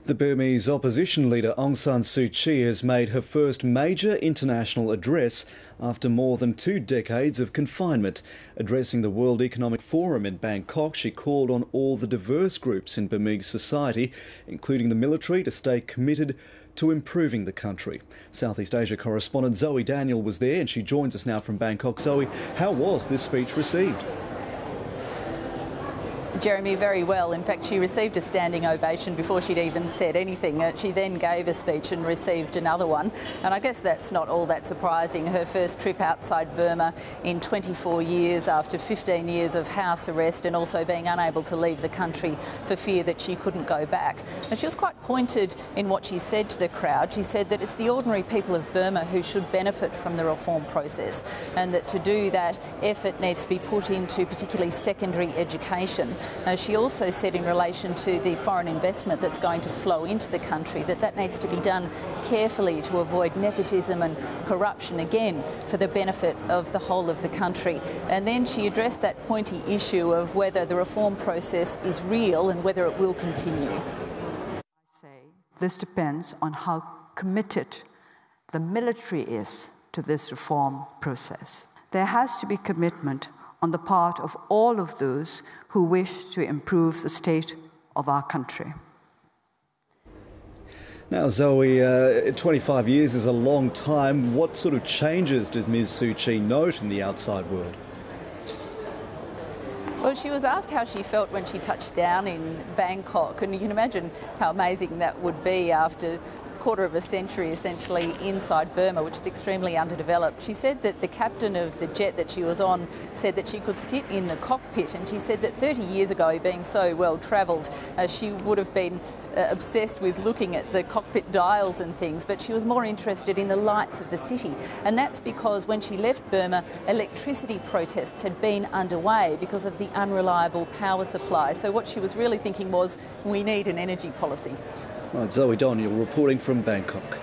The Burmese opposition leader Aung San Suu Kyi has made her first major international address after more than 2 decades of confinement. Addressing the World Economic Forum in Bangkok, she called on all the diverse groups in Burmese society, including the military, to stay committed to improving the country. Southeast Asia correspondent Zoe Daniel was there and she joins us now from Bangkok. Zoe, how was this speech received? Jeremy, very well. In fact, she received a standing ovation before she'd even said anything. She then gave a speech and received another one. And I guess that's not all that surprising. Her first trip outside Burma in 24 years after 15 years of house arrest and also being unable to leave the country for fear that she couldn't go back. And she was quite pointed in what she said to the crowd. She said that it's the ordinary people of Burma who should benefit from the reform process and that to do that, effort needs to be put into particularly secondary education. She also said in relation to the foreign investment that's going to flow into the country that needs to be done carefully to avoid nepotism and corruption, again for the benefit of the whole of the country. And then she addressed that pointy issue of whether the reform process is real and whether it will continue. I say this depends on how committed the military is to this reform process. There has to be commitment on the part of all of those who wish to improve the state of our country. Now, Zoe, 25 years is a long time. What sort of changes did Ms Suu Kyi note in the outside world? Well, she was asked how she felt when she touched down in Bangkok, and you can imagine how amazing that would be after quarter of a century essentially inside Burma, which is extremely underdeveloped. She said that the captain of the jet that she was on said that she could sit in the cockpit, and she said that 30 years ago, being so well travelled, she would have been obsessed with looking at the cockpit dials and things, but she was more interested in the lights of the city. And that's because when she left Burma, electricity protests had been underway because of the unreliable power supply. So what she was really thinking was, we need an energy policy. Right, Zoe Daniel reporting from Bangkok.